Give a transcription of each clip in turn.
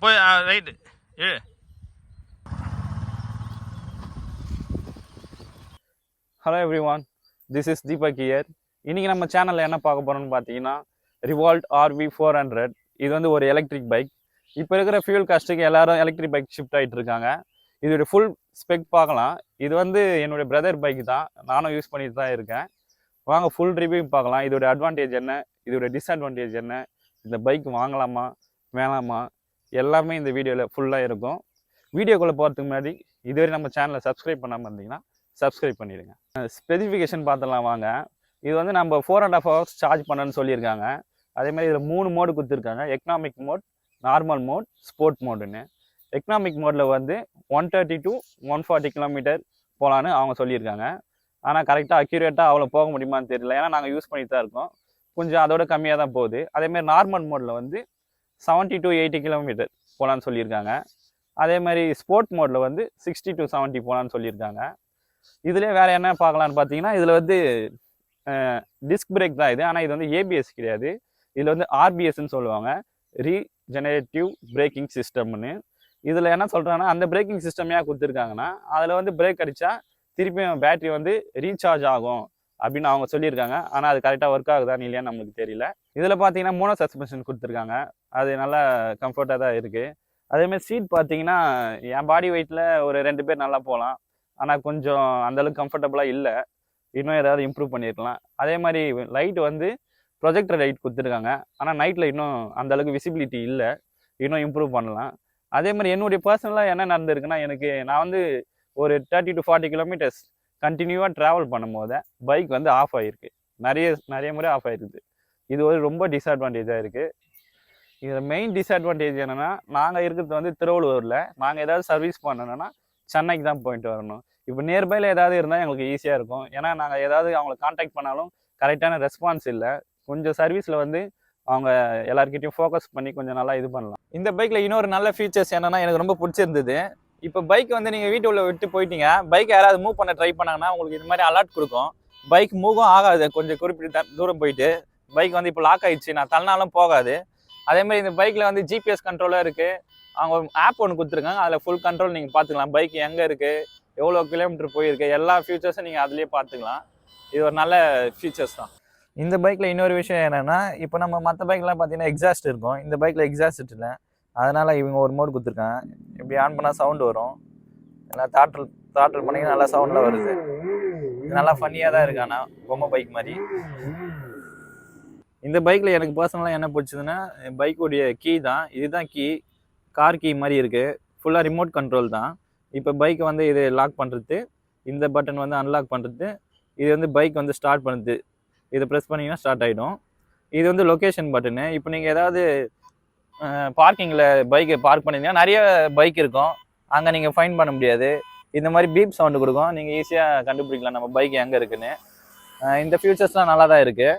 போய் right A. Hello everyone, this is Deepak here. இன்றைக்கி நம்ம சேனலில் என்ன பார்க்க போகிறோம்னு பார்த்தீங்கன்னா ரிவால்ட் RV400. இது வந்து ஒரு எலக்ட்ரிக் பைக். இப்போ இருக்கிற ஃபியூல் காஸ்ட்டுக்கு எல்லாரும் எலக்ட்ரிக் பைக் ஷிஃப்ட் ஆகிட்டு இருக்காங்க. இதோட ஃபுல் ஸ்பெக் பார்க்கலாம். இது வந்து என்னுடைய பிரதர் பைக் தான், நானும் யூஸ் பண்ணிட்டு தான் இருக்கேன். வாங்க ஃபுல் ரிவ்யூ பார்க்கலாம். இதோட அட்வான்டேஜ் என்ன, இதோட டிஸ்அட்வான்டேஜ் என்ன, இந்த பைக் வாங்கலாமா வேணாமா, எல்லாமே இந்த வீடியோவில் ஃபுல்லாக இருக்கும். வீடியோக்குள்ளே போகிறதுக்கு முன்னாடி இதுவரை நம்ம சேனலை சப்ஸ்கிரைப் பண்ணாமல் இருந்தீங்கன்னா சப்ஸ்கிரைப் பண்ணிடுங்க. ஸ்பெசிஃபிகேஷன் பார்த்துலாம் வாங்க. இது வந்து நம்ம 4.5 hours சார்ஜ் பண்ணணும்னு சொல்லியிருக்காங்க. அதேமாதிரி இதில் 3 மோடு கொடுத்துருக்காங்க. Economic mode, normal mode, sport மோடுன்னு. எக்கனாமிக் மோடில் வந்து 130 to 140 கிலோமீட்டர் போகலான்னு அவங்க சொல்லியிருக்காங்க. ஆனால் கரெக்டாக அக்யூரேட்டாக அவ்வளோ போக முடியுமான்னு தெரியல, ஏன்னா நாங்கள் யூஸ் பண்ணிட்டு தான் இருக்கோம். கொஞ்சம் அதோட கம்மியாக தான் போகுது. அதேமாதிரி நார்மல் மோடில் வந்து 70 to 80 கிலோமீட்டர் போகலான்னு சொல்லியிருக்காங்க. அதே மாதிரி ஸ்போர்ட் மோடில் வந்து 60 to 70 போகலான்னு சொல்லியிருக்காங்க. இதுலேயே வேறு என்ன பார்க்கலான்னு பார்த்தீங்கன்னா, இதில் வந்து டிஸ்க் பிரேக் தான் இது, ஆனால் இது வந்து ABS கிடையாது. இதில் வந்து RBSன்னு சொல்லுவாங்க, ரீஜெனரேட்டிவ் பிரேக்கிங் சிஸ்டம்னு. இதில் என்ன சொல்கிறாங்கன்னா, அந்த பிரேக்கிங் சிஸ்டம் ஏன் கொடுத்துருக்காங்கன்னா, அதில் வந்து பிரேக் அடித்தா திருப்பியும் பேட்ரி வந்து ரீசார்ஜ் ஆகும் அப்படின்னு அவங்க சொல்லியிருக்காங்க. ஆனால் அது கரெக்டாக ஒர்க் ஆகுதான்னு இல்லையான்னு நம்மளுக்கு தெரியல. இதில் பார்த்தீங்கன்னா மோனோ சஸ்பென்ஷன் கொடுத்துருக்காங்க, அது நல்லா கம்ஃபர்ட்டாக தான் இருக்குது. அதேமாதிரி சீட் பார்த்தீங்கன்னா என் பாடி வெயிட்டில் ஒரு 2 பேர் நல்லா போகலாம், ஆனால் கொஞ்சம் அந்தளவுக்கு கம்ஃபர்டபுளாக இல்லை. இன்னும் ஏதாவது இம்ப்ரூவ் பண்ணியிருக்கலாம். அதே மாதிரி லைட் வந்து ப்ரொஜெக்டர் லைட் கொடுத்துருக்காங்க, ஆனால் நைட்டில் இன்னும் அந்தளவுக்கு விசிபிலிட்டி இல்லை, இன்னும் இம்ப்ரூவ் பண்ணலாம். அதே மாதிரி என்னுடைய பர்சனலாக என்ன நடந்திருக்குன்னா, நான் வந்து ஒரு 30 to 40 கிலோமீட்டர்ஸ் கண்டினியூவாக ட்ராவல் பண்ணும்போது பைக் வந்து ஆஃப் ஆகிருக்கு. நிறைய முறை ஆஃப் ஆகிருக்குது. இது ஒரு ரொம்ப டிஸ்அட்வான்டேஜாக இருக்குது. இதில் மெயின் டிஸ்அட்வான்டேஜ் என்னென்னா, நாங்கள் இருக்கிறது வந்து திருவள்ளூரில். நாங்கள் ஏதாவது சர்வீஸ் பண்ணணும்னா சென்னைக்கு தான் போயிட்டு வரணும். இப்போ நியர்பையில் ஏதாவது இருந்தால் எங்களுக்கு ஈஸியாக இருக்கும். ஏன்னா நாங்கள் ஏதாவது அவங்கள காண்டாக்ட் பண்ணாலும் கரெக்டான ரெஸ்பான்ஸ் இல்லை. கொஞ்சம் சர்வீஸில் வந்து அவங்க எல்லாருக்கிட்டையும் ஃபோக்கஸ் பண்ணி கொஞ்சம் நல்லா இது பண்ணலாம். இந்த பைக்கில் இன்னொரு நல்ல ஃபீச்சர்ஸ் என்னென்னா, எனக்கு ரொம்ப பிடிச்சிருந்தது. இப்போ பைக் வந்து நீங்கள் வீட்டு உள்ள விட்டு போயிட்டீங்க, பைக் யாராவது மூவ் பண்ண ட்ரை பண்ணாங்கன்னா உங்களுக்கு இது மாதிரி அலர்ட் கொடுக்கும். பைக் மூவும் ஆகாது. கொஞ்சம் குறிப்பிட்ட தூரம் போயிட்டு பைக் வந்து இப்போ லாக் ஆகிடுச்சு, நான் தள்ளினாலும் போகாது. அதேமாதிரி இந்த பைக்கில் வந்து GPS கண்ட்ரோலாக இருக்குது. அவங்க ஆப் ஒன்று கொடுத்துருக்காங்க, அதில் ஃபுல் கண்ட்ரோல் நீங்கள் பார்த்துக்கலாம். பைக் எங்கே இருக்குது, எவ்வளோ கிலோமீட்டர் போயிருக்கு, எல்லா ஃபியூச்சர்ஸும் நீங்கள் அதிலே பார்த்துக்கலாம். இது ஒரு நல்ல ஃபீச்சர்ஸ் தான். இந்த பைக்கில் இன்னொரு விஷயம் என்னென்னா, இப்போ நம்ம மற்ற பைக்லாம் பார்த்தீங்கன்னா எக்ஸாஸ்ட் இருக்கும், இந்த பைக்கில் எக்ஸாஸ்ட் இல்லை. அதனால் இவங்க ஒரு மோடு கொடுத்துருக்காங்க. இப்படி ஆன் பண்ணால் சவுண்டு வரும், ஏன்னா தாட்டல் பண்ணிங்கன்னா நல்லா சவுண்டில் வருது. இது நல்லா ஃபன்னியாக தான் இருக்கு, ஆனால் பொம்மை பைக் மாதிரி. இந்த பைக்கில் எனக்கு பர்சனலாக என்ன பிடிச்சதுன்னா, பைக்குடைய கீ தான். இதுதான் கீ, கார் கீ மாதிரி இருக்குது. ஃபுல்லாக ரிமோட் கண்ட்ரோல் தான். இப்போ பைக்கை வந்து இது லாக் பண்ணுறது, இந்த பட்டன் வந்து அன்லாக் பண்ணுறது, இது வந்து பைக் வந்து ஸ்டார்ட் பண்ணுறது. இதை ப்ரெஸ் பண்ணிங்கன்னா ஸ்டார்ட் ஆகிடும். இது வந்து லொக்கேஷன் பட்டனு. இப்போ நீங்கள் ஏதாவது பார்க்கிங்கில் பைக்கை பார்க் பண்ணிங்கன்னா நிறைய பைக் இருக்கும், அங்கே நீங்கள் ஃபைண்ட் பண்ண முடியாது. இந்த மாதிரி பீப் சவுண்டு கொடுக்கும், நீங்கள் ஈஸியாக கண்டுபிடிக்கலாம் நம்ம பைக் எங்கே இருக்குன்னு. இந்த ஃபியூச்சர்ஸ்லாம் நல்லா தான் இருக்குது.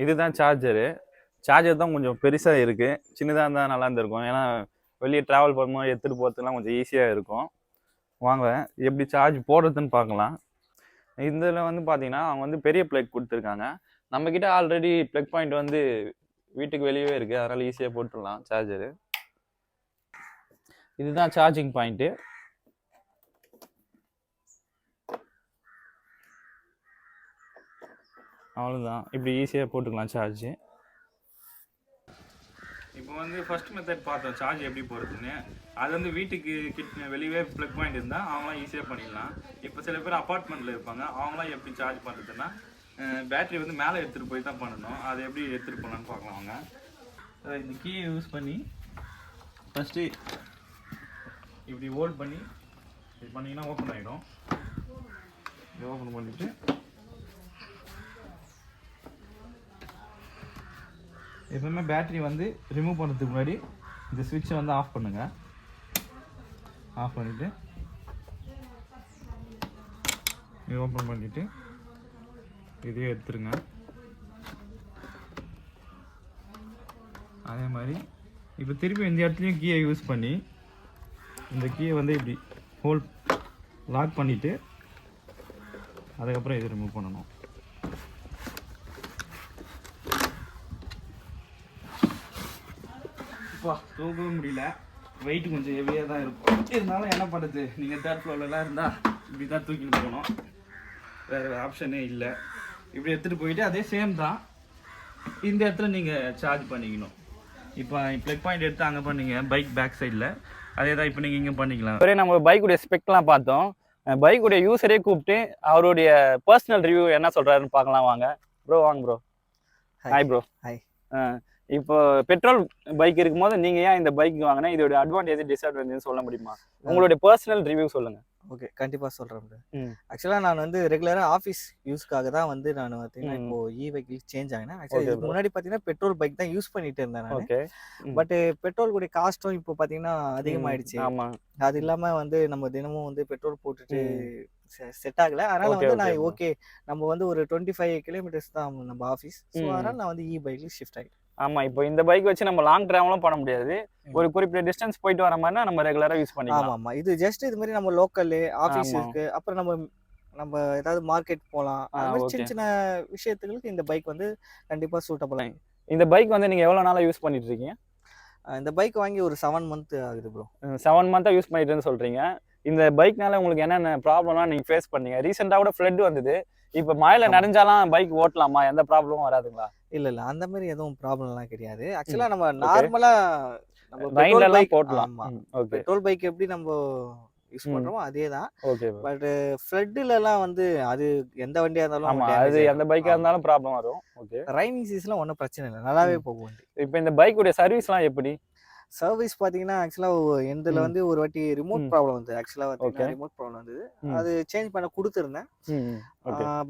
இதுதான் சார்ஜர் தான் கொஞ்சம் பெருசாக இருக்குது. சின்னதாக இருந்தால் நல்லா இருந்திருக்கும், ஏன்னா வெளியே ட்ராவல் பண்ணும்போது எடுத்துகிட்டு போகிறதுலாம் கொஞ்சம் ஈஸியாக இருக்கும். வாங்க எப்படி சார்ஜ் போடுறதுன்னு பார்க்கலாம். இதில் வந்து பார்த்தீங்கன்னா அவங்க வந்து பெரிய ப்ளக் கொடுத்துருக்காங்க. நம்மக்கிட்ட ஆல்ரெடி ப்ளக் பாயிண்ட் வந்து வீட்டுக்கு வெளியே இருக்குது, அதனால் ஈஸியாக போட்டுடலாம் சார்ஜரு. இதுதான் சார்ஜிங் பாயிண்ட்டு. அவ்வளோதான், இப்படி ஈஸியாக போட்டுக்கலாம் சார்ஜு. இப்போ வந்து ஃபர்ஸ்ட் மெத்தட் பார்த்தோம் சார்ஜ் எப்படி போகிறதுன்னு. அது வந்து வீட்டுக்கு வெளியே ப்ளக் பாயிண்ட் இருந்தால் அவங்களாம் ஈஸியாக பண்ணிடலாம். இப்போ சில பேர் அப்பார்ட்மெண்ட்டில் இருப்பாங்க, அவங்களாம் எப்படி சார்ஜ் பண்ணுறதுன்னா பேட்ரி வந்து மேலே எடுத்துகிட்டு போய் தான் பண்ணணும். அதை எப்படி எடுத்துகிட்டு போகலான்னு பார்க்கலாம் வாங்க. இந்த கீயை யூஸ் பண்ணி ஃபஸ்ட்டு இப்படி ஹோல்ட் பண்ணி இது பண்ணிங்கன்னா ஓப்பன் ஆகிடும். இது ஓப்பன் பண்ணிவிட்டு எப்பவுமே பேட்ரி வந்து ரிமூவ் பண்ணுறதுக்கு முன்னாடி இந்த ஸ்விட்சை வந்து ஆஃப் பண்ணுங்கள். ஆஃப் பண்ணிவிட்டு இது ஓப்பன் பண்ணிவிட்டு இதையே எடுத்துருங்க. அதே மாதிரி இப்போ திருப்பி இந்த இடத்துலையும் கீயை யூஸ் பண்ணி இந்த கீயை வந்து இப்படி லாக் பண்ணிவிட்டு அதுக்கப்புறம் இதை ரிமூவ் பண்ணணும். அப்பா தூக்கவும் முடியல, வெயிட் கொஞ்சம் ஹெவியாக தான் இருக்கும். இருந்தாலும் என்ன பண்ணுறது, நீங்கள் தேர்ட் ஃப்ளோர்லாம் இருந்தால் இப்படி தான் தூக்கிட்டு போகணும், வேறு ஆப்ஷனே இல்லை. இப்படி எடுத்துகிட்டு போயிட்டு அதே சேம் தான் இந்த இடத்துல நீங்கள் சார்ஜ் பண்ணிக்கணும். இப்போ ப்ளக் பாயிண்ட் எடுத்து அங்கே பண்ணீங்க பைக் பேக் சைடில், அதே தான் இப்போ நீங்கள் இங்கே பண்ணிக்கலாம். ஒரே நம்ம பைக்குடைய ஸ்பெக்லாம் பார்த்தோம். பைக்குடைய யூஸரே கூப்பிட்டு அவருடைய பர்சனல் ரிவ்யூ என்ன சொல்கிறாருன்னு பார்க்கலாம் வாங்க. ப்ரோ வாங்க ப்ரோ. Hi bro. ஹாய். இப்போ பெட்ரோல் பைக் இருக்கும்போது நீங்கள் ஏன் இந்த பைக் வாங்கினா, இதோட அட்வான்டேஜ் டிஸ்அட்வான்டேஜ் சொல்ல முடியுமா? உங்களுடைய பர்சனல் ரிவ்யூ சொல்லுங்கள். ஓகே, கண்டிப்பாக சொல்கிறேன் ப்ரோ. ஆக்சுவலாக நான் வந்து ரெகுலராக ஆஃபீஸ் யூஸ்க்காக தான் வந்து நான் பார்த்தீங்கன்னா இப்போ பைக்கில் சேஞ்ச் ஆகினேன். ஆக்சுவலி இதுக்கு முன்னாடி பார்த்தீங்கன்னா பெட்ரோல் பைக் தான் யூஸ் பண்ணிட்டு இருந்தேன் நான். ஓகே. பட் பெட்ரோல் கூடிய காஸ்ட்டும் இப்போ பார்த்தீங்கன்னா அதிகமாகிடுச்சு. ஆமாம். அது இல்லாமல் வந்து நம்ம தினமும் வந்து பெட்ரோல் போட்டுட்டு செட் ஆகலை. அதனால் வந்து நான் ஓகே நம்ம வந்து ஒரு 25 கிலோமீட்டர்ஸ் தான் நம்ம ஆஃபீஸ். ஸோ அதனால் நான் வந்து பைக்கில் ஷிஃப்ட் ஆகிட்டேன். ஆமாம், இப்போ இந்த பைக் வச்சு நம்ம லாங் ட்ராவலும் பண்ண முடியாது, ஒரு குறிப்பிட்ட டிஸ்டன்ஸ் போயிட்டு வர மாதிரினா நம்ம ரெகுலராக யூஸ் பண்ணிக்கலாம். ஆமாம், இது ஜஸ்ட் இது மாதிரி நம்ம லோக்கல்லு ஆஃபீஸ் இருக்குது, அப்புறம் நம்ம ஏதாவது மார்க்கெட் போகலாம், அது மாதிரி சின்ன சின்ன விஷயத்துகளுக்கு இந்த பைக் வந்து கண்டிப்பாக சூட்டபிள். இந்த பைக் வந்து நீங்கள் எவ்வளோ நாளாக யூஸ் பண்ணிட்டு இருக்கீங்க? இந்த பைக் வாங்கி ஒரு 7 மந்த் ஆகுது ப்ரோ. 7 மந்த்தாக யூஸ் பண்ணிட்டுன்னு சொல்கிறீங்க. இந்த பைக்னால உங்களுக்கு என்னென்ன ப்ராப்ளம்லாம் நீங்கள் ஃபேஸ் பண்ணீங்க? ரீசெண்டாக கூட ஃப்ளட் வந்தது, இப்போ மழையில நனைஞ்சாலாம் பைக் ஓட்டலாமா, எந்த ப்ராப்ளமும் வராதுங்களா? இல்லை அந்த மாதிரி எதுவும் ப்ராப்ளம்லாம் கிடையாது. ஆக்சுவலாக நம்ம நார்மலாக நம்ம பெட்ரோல் பைக் எப்படி நம்ம யூஸ் பண்றோமோ அதே தான். பட் ஃப்ளட்லலாம் வந்து அது எந்த வண்டியா இருந்தாலும் அது எந்த பைக்கா இருந்தாலும் ப்ராப்ளம் வரும். ஓகே, ரைனிங் சீசன்ல ஒன்றும் பிரச்சனை இல்லை, நல்லாவே போகும் வண்டி. இப்போ இந்த பைக்குடைய சர்வீஸ்லாம் எப்படி? சர்வீஸ் பார்த்தீங்கன்னா ஆக்சுவலாக எந்தில் வந்து ஒரு வாட்டி ரிமோட் ப்ராப்ளம் வந்து ஆக்சுவலாக ரிமோட் ப்ராப்ளம் வந்தது, அது சேஞ்ச் பண்ண கொடுத்துருந்தேன்.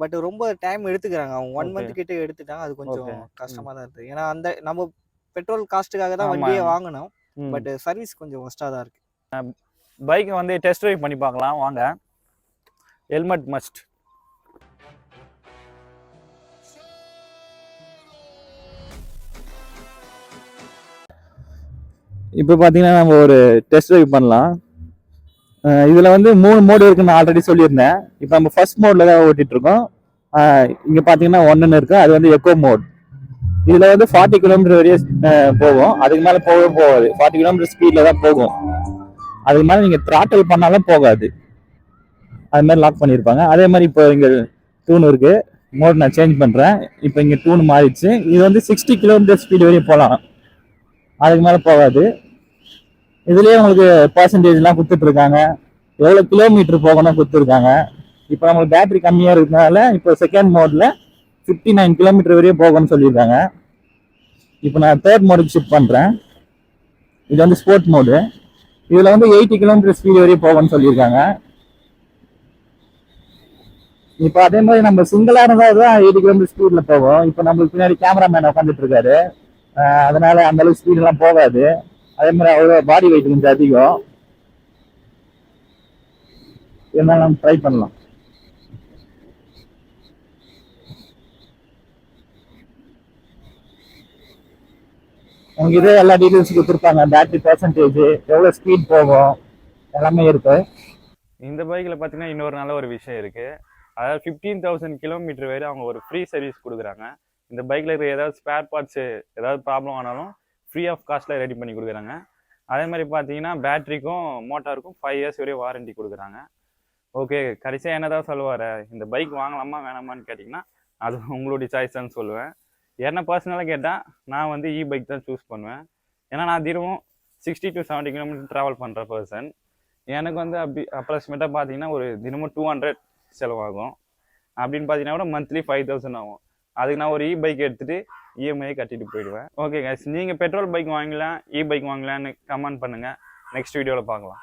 பட் ரொம்ப டைம் எடுத்துக்கிறாங்க, அவங்க 1 மந்த் கிட்ட எடுத்துட்டாங்க. அது கொஞ்சம் கஷ்டமாக தான் இருக்குது, ஏன்னா அந்த நம்ம பெட்ரோல் காஸ்ட்டுக்காக தான் வண்டியே வாங்கினோம். பட் சர்வீஸ் கொஞ்சம் ஒஸ்ட்டாக தான் இருக்குது. பைக்கை வந்து டெஸ்ட் ட்ரைவ் பண்ணி பார்க்கலாம் வாங்க. Helmet must. இப்போ பார்த்தீங்கன்னா நம்ம ஒரு டெஸ்ட் ட்ரைவ் பண்ணலாம். இதில் வந்து 3 மோடு இருக்குன்னு ஆல்ரெடி சொல்லியிருந்தேன். இப்போ நம்ம ஃபர்ஸ்ட் மோடில் தான் ஓட்டிகிட்டு இருக்கோம். இங்கே பார்த்தீங்கன்னா 1ன்னு இருக்குது, அது வந்து எக்கோ மோட். இதில் வந்து 40 கிலோமீட்டர் வரையே போகும், அதுக்கு மேலே போகவே போகாது. 40 கிலோமீட்டர் ஸ்பீடில் தான் போகும், அதுக்கு மேலே நீங்கள் த்ராட்டில் பண்ணாலும் போகாது. அது மாதிரி லாக் பண்ணியிருப்பாங்க. அதே மாதிரி இப்போ இங்கே டூன் இருக்குது, மோட் நான் சேஞ்ச் பண்ணுறேன். இப்போ இங்கே டூன் மாறிடுச்சு. இது வந்து 60 கிலோமீட்டர் ஸ்பீடு வரையும் போகலாம், அதுக்கு மேலே போகாது. இதுலேயே உங்களுக்கு பர்சன்டேஜ்லாம் கொடுத்துட்ருக்காங்க, எவ்வளோ கிலோமீட்டர் போகணும் கொடுத்துருக்காங்க. இப்போ நம்மளுக்கு பேட்டரி கம்மியாக இருக்கிறதுனால இப்போ செகண்ட் மோடில் 59 கிலோமீட்டர் வரையும் போகணும்னு சொல்லியிருக்காங்க. இப்போ நான் தேர்ட் மோடுக்கு ஷிஃப்ட் பண்ணுறேன். இது வந்து ஸ்போர்ட் மோடு. இதில் வந்து 80 கிலோமீட்டர் ஸ்பீடு வரையும் போகணும்னு சொல்லியிருக்காங்க. இப்போ அதே மாதிரி நம்ம சிங்கிளாக இருந்தால் தான் 80 கிலோமீட்டர் ஸ்பீடில் போகும். இப்போ நம்மளுக்கு பின்னாடி கேமராமேன் உட்காந்துட்டு இருக்காரு, அதனால அந்த அளவுக்கு ஸ்பீடெல்லாம் போகாது. அதே மாதிரி அவ்வளோ பாடி வெயிட் கொஞ்சம் அதிகம், இருந்தாலும் நம்ம ட்ரை பண்ணலாம். உங்களுக்கு இதே எல்லா டீட்டெயில்ஸ் கொடுத்துருப்பாங்க, பேட்டரி பர்சன்டேஜ், எவ்வளோ ஸ்பீட் போகும், எல்லாமே இருக்கு. இந்த பைக்கில் பார்த்தீங்கன்னா இன்னொரு நல்ல ஒரு விஷயம் இருக்குது, அதாவது 15,000 கிலோமீட்டர் வரை அவங்க ஒரு ஃப்ரீ சர்வீஸ் கொடுக்குறாங்க. இந்த பைக்கில் இருக்கிற ஏதாவது ஸ்பேர் பார்ட்ஸு ஏதாவது ப்ராப்ளம் ஆனாலும் ஃப்ரீ ஆஃப் காஸ்ட்டில் ரெடி பண்ணி கொடுக்குறாங்க. அதே மாதிரி பார்த்தீங்கன்னா பேட்டரிக்கும் மோட்டாருக்கும் 5 இயர்ஸ் வரையும் வாரண்டி கொடுக்குறாங்க. ஓகே, கடைசியாக என்ன தான் சொல்லுவார், இந்த பைக் வாங்கலாமா வேணாமான்னு கேட்டிங்கன்னா அது உங்களுடைய சாய்ஸ்ன்னு சொல்லுவேன். என்ன பர்சனலாக கேட்டால் நான் வந்து பைக் தான் சூஸ் பண்ணுவேன். ஏன்னா நான் தினமும் 60 to 70 கிலோமீட்டர் ட்ராவல் பண்ணுற பர்சன். எனக்கு வந்து அப்ராக்சிமேட்டாக பார்த்தீங்கன்னா ஒரு தினமும் 200 செலவாகும். அப்படின்னு பார்த்தீங்கன்னா கூட மந்த்லி 5,000 ஆகும். அதுக்கு நான் ஒரு பைக் எடுத்துகிட்டு இஎம்ஐ கட்டிட்டு போயிடுவேன். ஓகே கைஸ், நீங்கள் பெட்ரோல் பைக் வாங்கலாம் பைக் வாங்கலான்னு கமெண்ட் பண்ணுங்கள், நெக்ஸ்ட் வீடியோவில் பார்க்கலாம்.